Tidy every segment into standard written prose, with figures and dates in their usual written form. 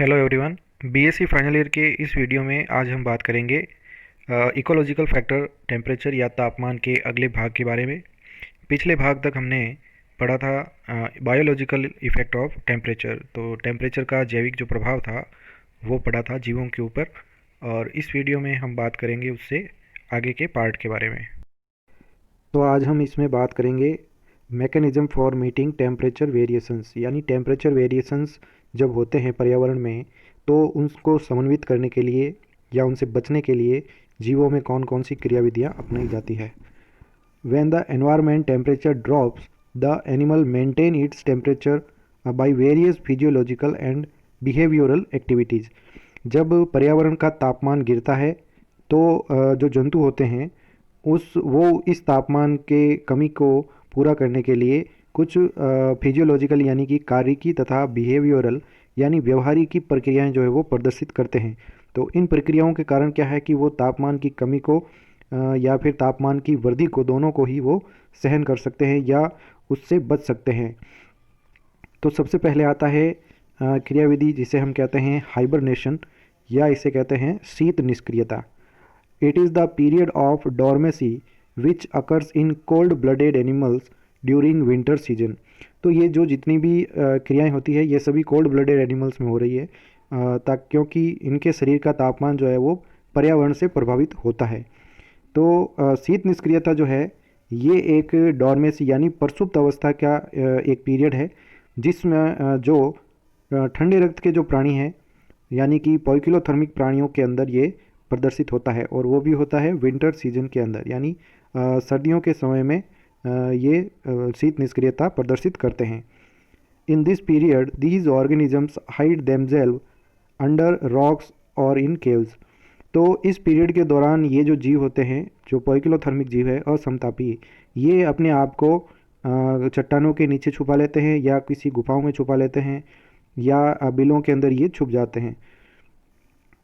Hello everyone. BSc final year के इस video में आज हम बात करेंगे इकोलॉजिकल फैक्टर टेम्परेचर या तापमान के अगले भाग के बारे में। पिछले भाग तक हमने पढ़ा था बायोलॉजिकल इफ़ेक्ट ऑफ टेम्परेचर, तो टेम्परेचर का जैविक जो प्रभाव था वो पढ़ा था जीवों के ऊपर, और इस वीडियो में हम बात करेंगे उससे आगे के पार्ट के बारे में। तो आज हम इसमें बात करेंगे mechanism for meeting temperature variations, यानी टेम्परेचर वेरिएशंस जब होते हैं पर्यावरण में तो उनको समन्वित करने के लिए या उनसे बचने के लिए जीवों में कौन कौन सी क्रियाविधियाँ अपनाई जाती है। When the environment temperature drops, the animal maintain its temperature by various physiological and behavioral activities। जब पर्यावरण का तापमान गिरता है तो जो जंतु होते हैं वो इस तापमान के कमी को पूरा करने के लिए कुछ फिजियोलॉजिकल यानी कि कार्यकी तथा बिहेवियरल यानी व्यवहारिक प्रक्रियाएं जो है वो प्रदर्शित करते हैं। तो इन प्रक्रियाओं के कारण क्या है कि वो तापमान की कमी को या फिर तापमान की वृद्धि को, दोनों को ही वो सहन कर सकते हैं या उससे बच सकते हैं। तो सबसे पहले आता है क्रियाविधि जिसे हम कहते हैं हाइबरनेशन या इसे कहते हैं शीत निष्क्रियता। It is the period of dormancy which occurs in cold blooded animals during winter season. तो ये जो जितनी भी क्रियाएं होती है ये सभी कोल्ड ब्लडेड एनिमल्स में हो रही है, क्योंकि इनके शरीर का तापमान जो है वो पर्यावरण से प्रभावित होता है। तो शीत निष्क्रियता जो है ये एक डॉर्मेसी यानी प्रसुप्त अवस्था का एक पीरियड है जिसमें जो ठंडे रक्त के जो प्राणी हैं यानी कि पॉइकिलोथर्मिक प्राणियों के अंदर ये प्रदर्शित होता है, और वो भी होता है विंटर सीजन के अंदर, यानी सर्दियों के समय में ये शीत निष्क्रियता प्रदर्शित करते हैं। In this period these organisms hide themselves under rocks और इन केव्स। तो इस पीरियड के दौरान ये जो जीव होते हैं, जो पॉइकिलोथर्मिक जीव है असमतापी, ये अपने आप को चट्टानों के नीचे छुपा लेते हैं या किसी गुफाओं में छुपा लेते हैं या बिलों के अंदर ये छुप जाते हैं।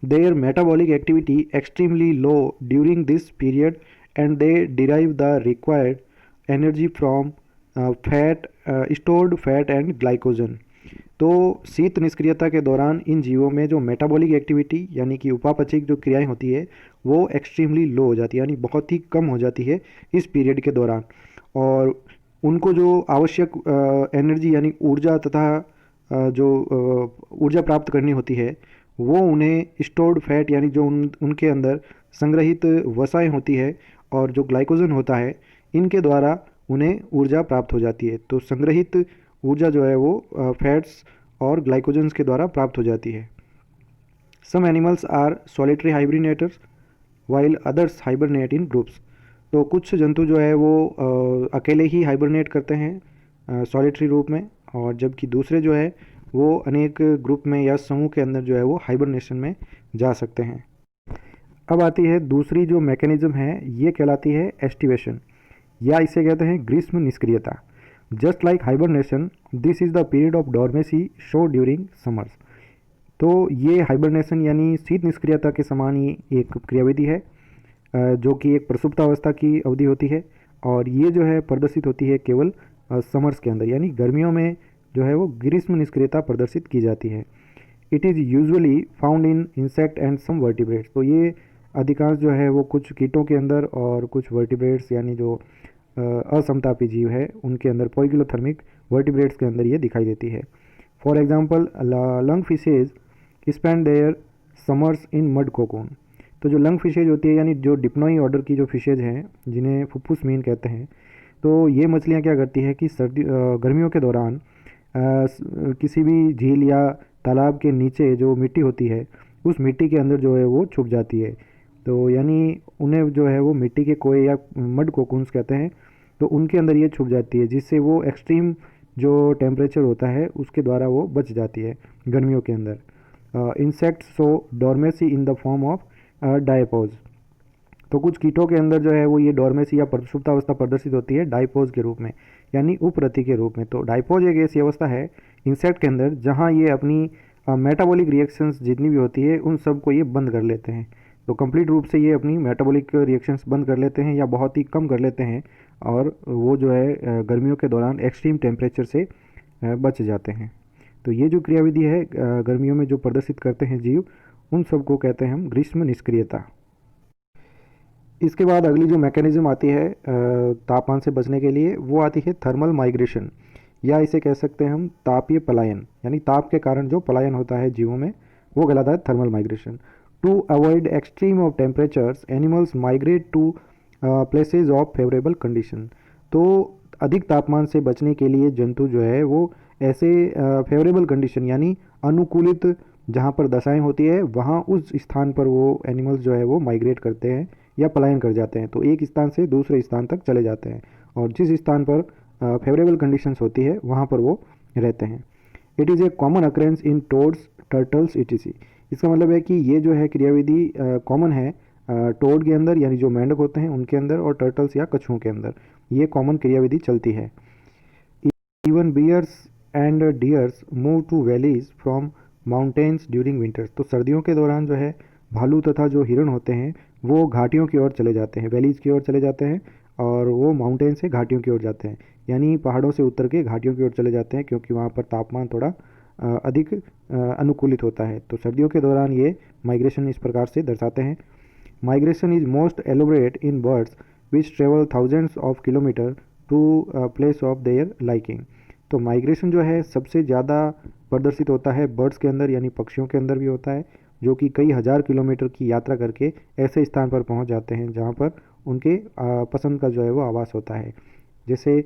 Their metabolic activity extremely low during this period and they derive the required energy from stored fat and glycogen। तो शीत निष्क्रियता के दौरान इन जीवों में जो मेटाबॉलिक एक्टिविटी यानी कि उपापचयिक जो क्रियाएं होती है वो एक्सट्रीमली लो हो जाती है, यानी बहुत ही कम हो जाती है इस पीरियड के दौरान, और उनको जो आवश्यक एनर्जी यानी ऊर्जा तथा जो ऊर्जा प्राप्त करनी होती है वो उन्हें स्टोर्ड फैट यानी जो उनके अंदर संग्रहित वसाएं होती है और जो ग्लाइकोजन होता है इनके द्वारा उन्हें ऊर्जा प्राप्त हो जाती है। तो संग्रहित ऊर्जा जो है वो फैट्स और ग्लाइकोजन्स के द्वारा प्राप्त हो जाती है। Some animals are solitary hibernators while others hibernate in groups. तो कुछ जंतु जो है वो अकेले ही हाइबरनेट करते हैं सॉलिटरी रूप में, और जबकि दूसरे जो है वो अनेक ग्रुप में या समूह के अंदर जो है वो हाइबरनेशन में जा सकते हैं। अब आती है दूसरी जो मैकेनिज्म है, ये कहलाती है एस्टिवेशन या इसे कहते हैं ग्रीष्म निष्क्रियता। Just like hibernation this is the period of dormancy shown during summers. तो ये हाइबरनेशन यानी शीत निष्क्रियता के समान ही एक क्रियाविधि है जो कि एक प्रसुप्तावस्था की अवधि होती है, और ये जो है प्रदर्शित होती है केवल समर्स के अंदर, यानी गर्मियों में जो है वो ग्रीष्म निष्क्रियता प्रदर्शित की जाती है। It is usually found in insect and some vertebrates. तो ये अधिकांश जो है वो कुछ कीटों के अंदर और कुछ वर्टिब्रेट्स यानी जो असमतापी जीव है उनके अंदर, पॉइकिलोथर्मिक वर्टिब्रेट्स के अंदर ये दिखाई देती है। For example lung fishes spend their summers in mud cocoon. तो जो लंग फिशेज होती है यानी जो डिप्नोई ऑर्डर की जो फिशेज हैं जिन्हें फुफ्फुस मीन कहते हैं, तो ये मछलियाँ क्या करती है कि गर्मियों के दौरान किसी भी झील या तालाब के नीचे जो मिट्टी होती है उस मिट्टी के अंदर जो है वो छुप जाती है। तो यानी उन्हें जो है वो मिट्टी के कोए या मड कोकून्स कहते हैं, तो उनके अंदर ये छुप जाती है जिससे वो एक्सट्रीम जो टेम्परेचर होता है उसके द्वारा वो बच जाती है गर्मियों के अंदर। Insects show dormancy in the form of diapause. तो कुछ कीटों के अंदर जो है वो ये डॉर्मेसी या सुप्तावस्था प्रदर्शित होती है डायपोज के रूप में, यानी उपरति के रूप में। तो डायपोज एक ऐसी अवस्था है इंसेक्ट के अंदर जहाँ ये अपनी मेटाबॉलिक रिएक्शंस जितनी भी होती है उन सब को ये बंद कर लेते हैं। तो कंप्लीट रूप से ये अपनी मेटाबॉलिक रिएक्शंस बंद कर लेते हैं या बहुत ही कम कर लेते हैं, और वो जो है गर्मियों के दौरान एक्सट्रीम टेम्परेचर से बच जाते हैं। तो ये जो क्रियाविधि है गर्मियों में जो प्रदर्शित करते हैं जीव, उन सबको कहते हैं हम ग्रीष्म निष्क्रियता। इसके बाद अगली जो मैकेनिज्म आती है तापमान से बचने के लिए, वो आती है थर्मल माइग्रेशन, या इसे कह सकते हैं हम तापीय पलायन, यानी ताप के कारण जो पलायन होता है जीवों में, वो कहलाता है thermal migration. To avoid extreme of temperatures animals migrate to places of favourable condition. तो अधिक तापमान से बचने के लिए जंतु जो है वो ऐसे फेवरेबल कंडीशन यानी अनुकूलित जहाँ पर दशाएं होती है, वहाँ उस स्थान पर वो एनिमल्स जो है वो माइग्रेट करते हैं या पलायन कर जाते हैं। तो एक स्थान से दूसरे स्थान तक चले जाते हैं और जिस स्थान पर फेवरेबल कंडीशंस होती है वहाँ पर वो रहते हैं। It is a common occurrence in toads, turtles etc. इसका मतलब है कि ये जो है क्रियाविधि कॉमन है टोड के अंदर, यानी जो मेंढक होते हैं उनके अंदर, और टर्टल्स या कछुओं के अंदर ये कॉमन क्रियाविधि चलती है। Even bears and deers move to valleys from mountains during winters. तो सर्दियों के दौरान जो है भालू तथा जो हिरण होते हैं वो घाटियों की ओर चले जाते हैं, वैलीज की ओर चले जाते हैं, और वो माउंटेन से घाटियों की ओर जाते हैं, यानी पहाड़ों से उतर के घाटियों की ओर चले जाते हैं, क्योंकि वहाँ पर तापमान थोड़ा अधिक अनुकूलित होता है। तो सर्दियों के दौरान ये माइग्रेशन इस प्रकार से दर्शाते हैं। Migration is most elaborate in birds which travel thousands of kilometre to place of their liking. तो माइग्रेशन जो है सबसे ज़्यादा प्रदर्शित होता है बर्ड्स के अंदर, यानी पक्षियों के अंदर भी होता है, जो कि कई हज़ार किलोमीटर की यात्रा करके ऐसे स्थान पर पहुंच जाते हैं जहां पर उनके पसंद का जो है वो आवास होता है। जैसे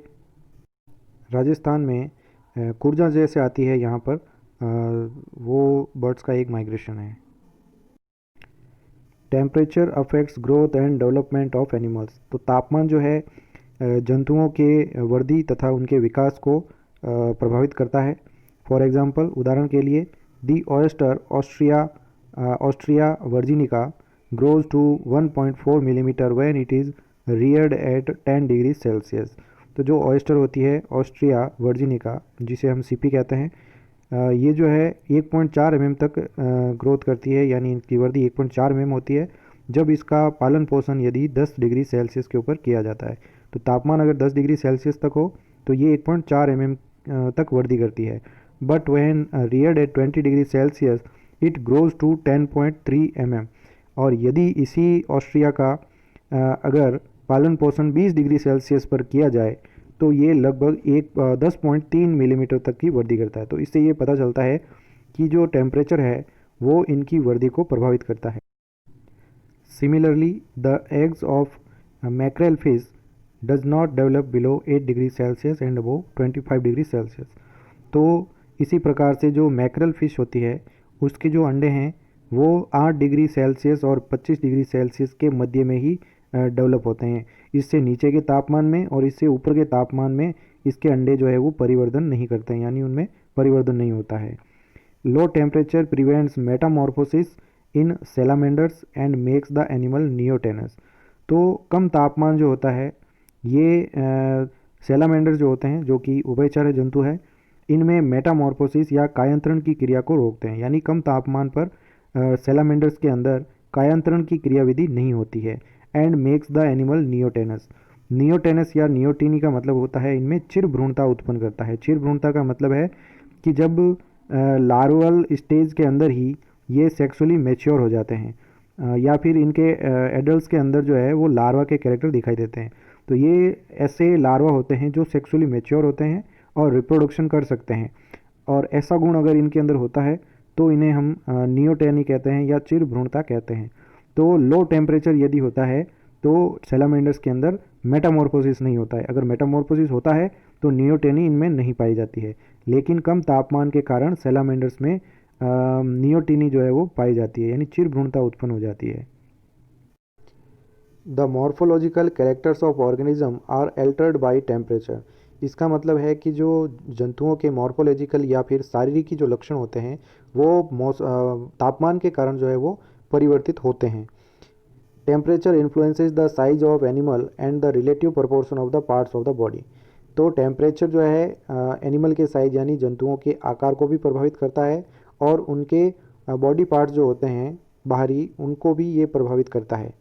राजस्थान में कुर्जा जैसे आती है यहाँ पर, वो बर्ड्स का एक माइग्रेशन है। Temperature affects growth and development of animals. तो तापमान जो है जंतुओं के वृद्धि तथा उनके विकास को प्रभावित करता है। फॉर एग्जांपल, उदाहरण के लिए, the oyster Ostrea virginica grows to 1.4 millimetre when it is reared at 10 degree Celsius. तो जो ऑयस्टर होती है ऑस्ट्रिया वर्जिनिका, जिसे हम सीपी कहते हैं, ये जो है 1.4 mm तक ग्रोथ करती है, यानी इनकी वृद्धि 1.4 mm होती है जब इसका पालन पोषण यदि 10 डिग्री सेल्सियस के ऊपर किया जाता है। तो तापमान अगर 10 डिग्री सेल्सियस तक हो तो ये 1.4 mm तक वृद्धि करती है। But when reared at 20 degree Celsius it grows to 10.3 mm। और यदि इसी ऑस्ट्रिया का अगर पालन पोषण 20 डिग्री सेल्सियस पर किया जाए तो ये लगभग 10.3 मिलीमीटर तक की वृद्धि करता है। तो इससे ये पता चलता है कि जो टेम्परेचर है वो इनकी वृद्धि को प्रभावित करता है। Similarly the eggs of mackerel fish does not develop below 8 degree Celsius and above 25 degree Celsius. तो इसी प्रकार से जो मैक्रेल फिश होती है उसके जो अंडे हैं वो 8 डिग्री सेल्सियस और 25 डिग्री सेल्सियस के मध्य में ही डेवलप होते हैं। इससे नीचे के तापमान में और इससे ऊपर के तापमान में इसके अंडे जो है वो परिवर्तन नहीं करते हैं, यानी उनमें परिवर्तन नहीं होता है। Low temperature prevents metamorphosis in salamanders and makes the animal neotenous. तो कम तापमान जो होता है ये सेलामेंडर जो होते हैं, जो कि उभयचर जंतु है, इनमें मेटामॉर्फोसिस या कायांतरण की क्रिया को रोकते हैं। यानी कम तापमान पर सेलामेंडर्स के अंदर कायांतरण की क्रियाविधि नहीं होती है। And makes the animal neotenous. Neotenous या नियोटिनी का मतलब होता है इनमें चिर भ्रूणता उत्पन्न करता है। चिर भ्रूणता का मतलब है कि जब लार्वल स्टेज के अंदर ही ये सेक्सुअली मैच्योर हो जाते हैं या फिर इनके एडल्ट्स के अंदर जो है वो लार्वा के कैरेक्टर दिखाई देते हैं। तो ये ऐसे लार्वा होते हैं जो सेक्सुअली मैच्योर होते हैं और रिप्रोडक्शन कर सकते हैं, और ऐसा गुण अगर इनके अंदर होता है तो इन्हें हम नियोटेनी कहते हैं या चिर भ्रूणता कहते हैं। तो लो टेम्परेचर यदि होता है तो सैलामेंडर्स के अंदर मेटामॉर्फोसिस नहीं होता है। अगर मेटामॉर्फोसिस होता है तो नियोटेनी इनमें नहीं पाई जाती है, लेकिन कम तापमान के कारण सैलामेंडर्स में नियोटिनी जो है वो पाई जाती है, यानी चिर भ्रूणता उत्पन्न हो जाती है। The morphological characters of organism are altered by temperature. इसका मतलब है कि जो जंतुओं के मॉर्फोलॉजिकल या फिर शारीरिक जो लक्षण होते हैं वो तापमान के कारण जो है वो परिवर्तित होते हैं। Temperature influences the size of animal and the relative proportion of the parts of the body. तो टेम्परेचर जो है एनिमल के साइज यानी जंतुओं के आकार को भी प्रभावित करता है, और उनके बॉडी पार्ट्स जो होते हैं बाहरी, उनको भी ये प्रभावित करता है।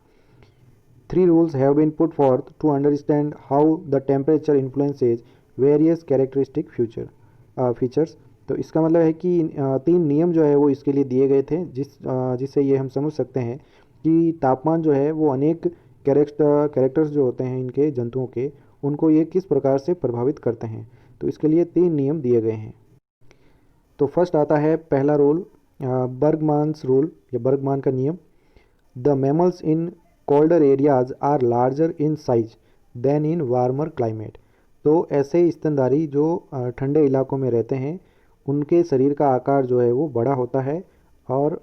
3 rules have been put forth to understand how the temperature influences various characteristic features. तो इसका मतलब है कि तीन नियम जो है वो इसके लिए दिए गए थे, जिससे ये हम समझ सकते हैं कि तापमान जो है वो अनेक कैरेक्टर्स जो होते हैं इनके जंतुओं के, उनको ये किस प्रकार से प्रभावित करते हैं। तो इसके लिए तीन नियम दिए गए हैं। तो फर्स्ट आता है पहला रूल, बर्गमान्स रूल या बर्गमान का नियम। The mammals in colder areas are larger in size than in warmer climate. तो ऐसे स्तनधारी जो ठंडे इलाकों में रहते हैं, उनके शरीर का आकार जो है वो बड़ा होता है और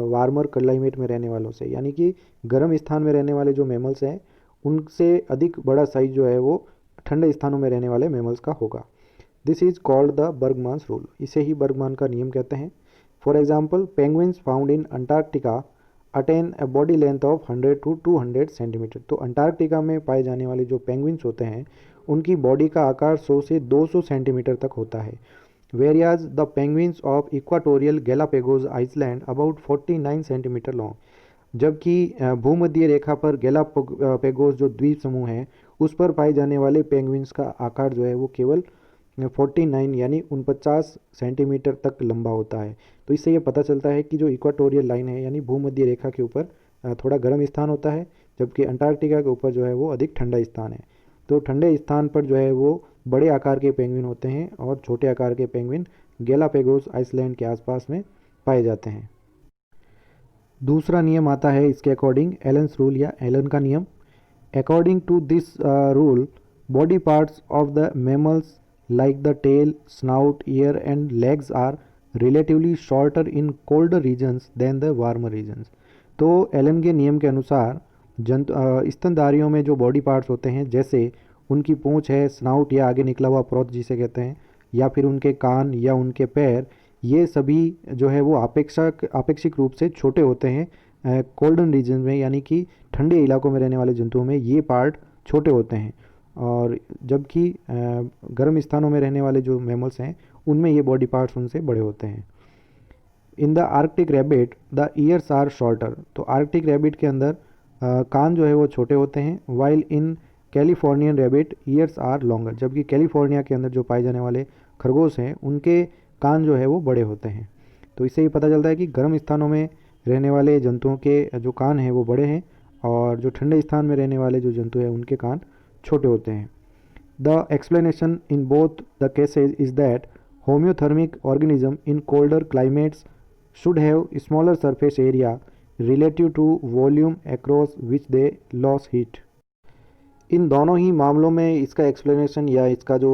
वार्मर क्लाइमेट में रहने वालों से, यानी कि गर्म स्थान में रहने वाले जो मैमल्स हैं उनसे अधिक बड़ा साइज जो है वो ठंडे स्थानों में रहने वाले मैमल्स का होगा। This is called the Bergmann's rule. इसे ही बर्गमान का नियम कहते हैं। For example, penguins found in Antarctica attain a body length of 100 to 200 centimetre. तो अंटार्कटिका में पाए जाने वाले जो पेंगुइन्स होते हैं उनकी बॉडी का आकार 100 से 200 सेंटीमीटर तक होता है। Whereas the penguins of equatorial Galapagos island about 49 centimetre long. जबकि भूमध्य रेखा पर गैलापेगोस जो द्वीप समूह है उस पर पाए जाने वाले पेंगुइन्स का आकार जो है वो केवल 49 यानी 49 सेंटीमीटर तक लंबा होता है। तो इससे ये पता चलता है कि जो इक्वाटोरियल लाइन है यानी भूमध्य रेखा के ऊपर थोड़ा गर्म स्थान होता है, जबकि अंटार्कटिका के ऊपर जो है वो अधिक ठंडा स्थान है। तो ठंडे स्थान पर जो है वो बड़े आकार के पेंगुइन होते हैं और छोटे आकार के पेंगुइन गैलापेगोस आइसलैंड के आसपास में पाए जाते हैं। दूसरा नियम आता है इसके अकॉर्डिंग एलन्स रूल या एलन का नियम। According to this rule, body parts of the mammals like the tail, snout, ear and legs are relatively shorter in colder regions than the warmer regions। तो एलन के नियम के अनुसार स्तनधारियों में जो बॉडी पार्ट्स होते हैं, जैसे उनकी पूंछ है, स्नाउट या आगे निकला हुआ प्रोथ जिसे कहते हैं, या फिर उनके कान या उनके पैर, ये सभी जो है वो आपेक्षिक रूप से छोटे होते हैं कोल्डन रीजन में, यानी कि ठंडे इलाकों में रहने वाले जंतुओं में ये पार्ट छोटे होते हैं। और जबकि गर्म स्थानों में रहने वाले जो मैमल्स हैं उनमें ये बॉडी पार्ट्स उनसे बड़े होते हैं। In the arctic rabbit the ears are shorter. तो आर्कटिक रैबिट के अंदर कान जो है वो छोटे होते हैं। While in Californian rabbit ears are longer. जबकि कैलिफोर्निया के अंदर जो पाए जाने वाले खरगोश हैं उनके कान जो है वो बड़े होते हैं। तो इससे ये पता चलता है कि गर्म स्थानों में रहने वाले जंतुओं के जो कान हैं वो बड़े हैं और जो ठंडे स्थान में रहने वाले जो जंतु हैं उनके कान छोटे होते हैं। The explanation in both the cases is that homeothermic organism in colder climates should have smaller surface area relative to volume across which they loss heat. इन दोनों ही मामलों में इसका एक्सप्लेनेशन या इसका जो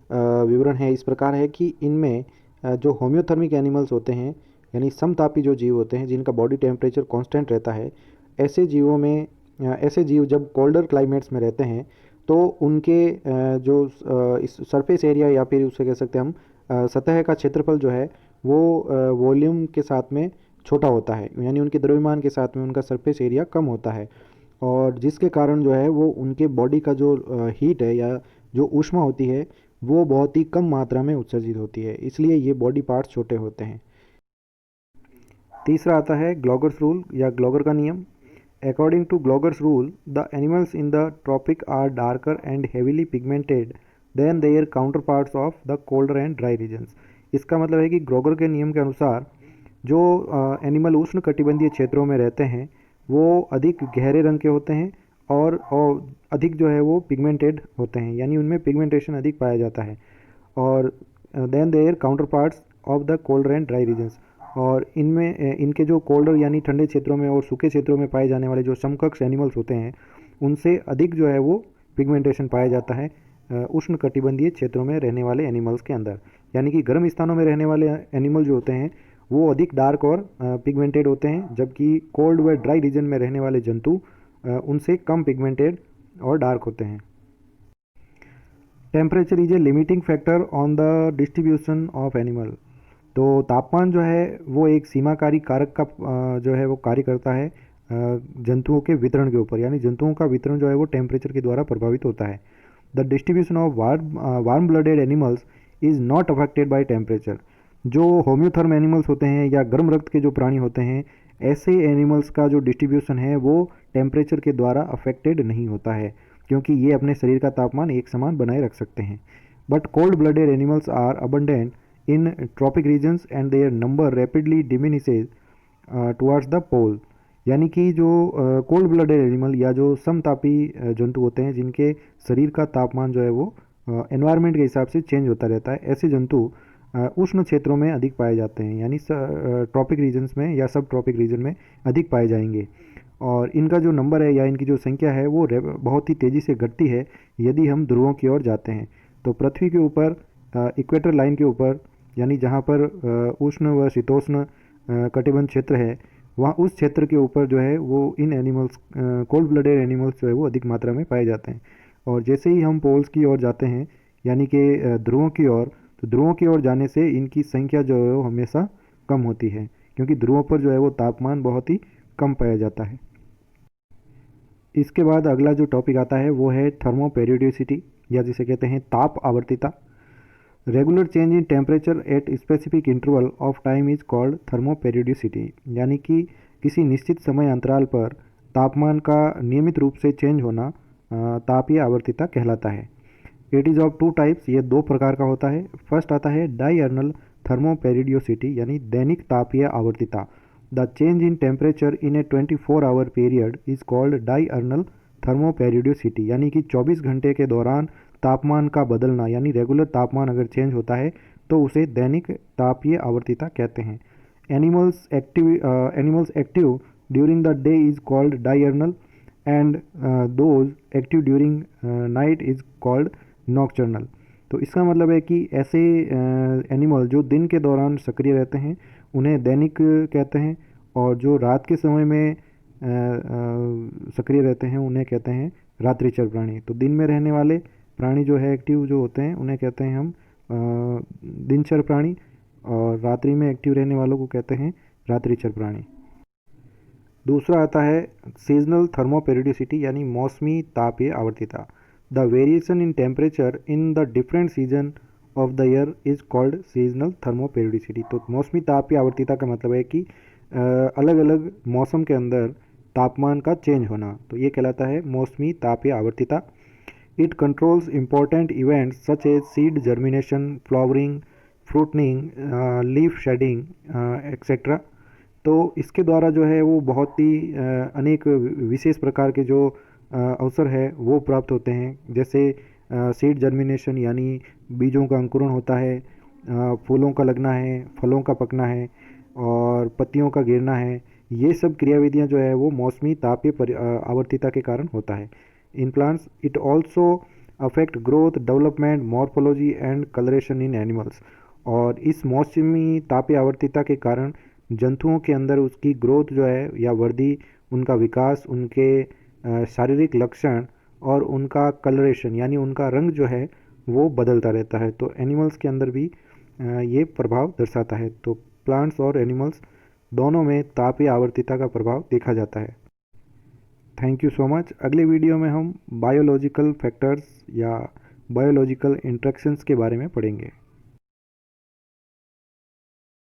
विवरण है इस प्रकार है कि इनमें जो होम्योथर्मिक एनिमल्स होते हैं यानी समतापी जो जीव होते हैं जिनका बॉडी टेम्परेचर कांस्टेंट रहता है, ऐसे जीव जब कोल्डर क्लाइमेट्स में रहते हैं तो उनके जो सरफेस एरिया या फिर उसे कह सकते हैं हम सतह का क्षेत्रफल जो है वो वॉल्यूम के साथ में छोटा होता है, यानी उनके द्रव्यमान के साथ में उनका सरफेस एरिया कम होता है, और जिसके कारण जो है वो उनके बॉडी का जो हीट है या जो ऊष्मा होती है वो बहुत ही कम मात्रा में उत्सर्जित होती है, इसलिए ये बॉडी पार्ट्स छोटे होते हैं। तीसरा आता है ग्लोगर्स रूल या ग्लोगर का नियम। According to Gloger's rule, the animals in the tropic are darker and heavily pigmented than their counterparts of the colder and dry regions। इसका मतलब है कि ग्लोगर के नियम के अनुसार जो एनिमल उष्ण कटिबंधीय क्षेत्रों में रहते हैं वो अधिक गहरे रंग के होते हैं और अधिक जो है वो पिगमेंटेड होते हैं, यानी उनमें पिगमेंटेशन अधिक पाया जाता है, और then their counterparts of the colder and dry regions. और इनमें इनके जो कोल्डर यानी ठंडे क्षेत्रों में और सूखे क्षेत्रों में पाए जाने वाले जो समकक्ष एनिमल्स होते हैं उनसे अधिक जो है वो पिगमेंटेशन पाया जाता है उष्ण कटिबंधीय क्षेत्रों में रहने वाले एनिमल्स के अंदर। यानी कि गर्म स्थानों में रहने वाले एनिमल जो होते हैं वो अधिक डार्क और पिगमेंटेड होते हैं, जबकि कोल्ड व ड्राई रीजन में रहने वाले जंतु उनसे कम पिगमेंटेड और डार्क होते हैं। Temperature is a limiting factor on the distribution of animal. तो तापमान जो है वो एक सीमाकारी कारक का जो है वो कार्य करता है जंतुओं के वितरण के ऊपर, यानी जंतुओं का वितरण जो है वो टेम्परेचर के द्वारा प्रभावित होता है। The distribution of warm blooded animals is not affected by temperature. जो होम्योथर्म एनिमल्स होते हैं या गर्म रक्त के जो प्राणी होते हैं, ऐसे एनिमल्स का जो डिस्ट्रीब्यूशन है वो टेम्परेचर के द्वारा अफेक्टेड नहीं होता है, क्योंकि ये अपने शरीर का तापमान एक समान बनाए रख सकते हैं। But cold blooded animals are abundant in tropic regions and their number rapidly diminishes towards the pole. यानी कि जो कोल्ड ब्लडेड एनिमल या जो समतापी जंतु होते हैं जिनके शरीर का तापमान जो है वो एनवायरनमेंट के हिसाब से चेंज होता रहता है, ऐसे जंतु उष्ण क्षेत्रों में अधिक पाए जाते हैं, यानी ट्रॉपिक रीजन्स में या सब ट्रॉपिक रीजन में अधिक पाए जाएंगे। और इनका जो नंबर है या इनकी जो संख्या है वो बहुत ही तेज़ी से घटती है यदि हम ध्रुवों की ओर जाते हैं। तो पृथ्वी के ऊपर इक्वेटर लाइन के ऊपर, यानी जहाँ पर उष्ण व शीतोष्ण कटिबंध क्षेत्र है, वहाँ उस क्षेत्र के ऊपर जो है वो इन एनिमल्स, कोल्ड ब्लडेड एनिमल्स जो है वो अधिक मात्रा में पाए जाते हैं। और जैसे ही हम पोल्स की ओर जाते हैं, यानी कि ध्रुवों की ओर, तो ध्रुवों की ओर जाने से इनकी संख्या जो है वो हमेशा कम होती है, क्योंकि ध्रुवों पर जो है वो तापमान बहुत ही कम पाया जाता है। इसके बाद अगला जो टॉपिक आता है वो है थर्मोपेरियोडिसिटी, या जिसे कहते हैं ताप आवर्तिता। Regular change in temperature at specific interval of time is called thermoperiodicity. यानी कि किसी निश्चित समय अंतराल पर तापमान का नियमित रूप से चेंज होना तापीय आवर्तिता कहलाता है। It is of two types, ये दो प्रकार का होता है। फर्स्ट आता है डायर्नल थर्मोपेरियोडिसिटी, यानी दैनिक तापीय आवर्तिता। The change in temperature in a 24 hour period is called diurnal thermoperiodicity. यानी कि 24 घंटे के दौरान तापमान का बदलना, यानी रेगुलर तापमान अगर चेंज होता है तो उसे दैनिक तापीय आवर्तिता कहते हैं। Animals active during the day is called diurnal and those active during night is called nocturnal. तो इसका मतलब है कि ऐसे एनिमल जो दिन के दौरान सक्रिय रहते हैं उन्हें दैनिक कहते हैं, और जो रात के समय में सक्रिय रहते हैं उन्हें कहते हैं रात्रिचर प्राणी। तो दिन में रहने वाले प्राणी जो है एक्टिव जो होते हैं उन्हें कहते हैं हम दिनचर प्राणी, और रात्रि में एक्टिव रहने वालों को कहते हैं रात्रिचर प्राणी। दूसरा आता है सीजनल थर्मोपेरियोडिसिटी, यानी मौसमी तापीय आवर्तिता। The variation in temperature in the different season of the year is called seasonal thermoperiodicity. तो मौसमी तापीय आवर्तिता का मतलब है कि अलग अलग मौसम के अंदर तापमान का चेंज होना, तो ये कहलाता है मौसमी तापीय आवर्तिता। It controls important events such as seed germination, flowering, fruiting, leaf shedding etcetera. तो इसके द्वारा जो है वो बहुत ही अनेक विशेष प्रकार के जो अवसर है वो प्राप्त होते हैं, जैसे सीड जर्मिनेशन यानी बीजों का अंकुरण होता है, फूलों का लगना है, फलों का पकना है, और पत्तियों का गिरना है। ये सब क्रियाविधियाँ जो है वो मौसमी तापीय आवर्तिता के कारण होता है। In plants it also affect growth, development, morphology and colouration in animals. और इस मौसमी तापीय आवर्तिता के कारण जंतुओं के अंदर उसकी ग्रोथ जो है या वृद्धि, उनका विकास, उनके शारीरिक लक्षण और उनका कलरेशन यानी उनका रंग जो है वो बदलता रहता है। तो एनिमल्स के अंदर भी ये प्रभाव दर्शाता है। तो प्लांट्स और एनिमल्स दोनों में तापीय आवर्तिता का प्रभाव देखा जाता है। Thank you so much. अगले वीडियो में हम बायोलॉजिकल फैक्टर्स या बायोलॉजिकल इंट्रैक्शंस के बारे में पढ़ेंगे।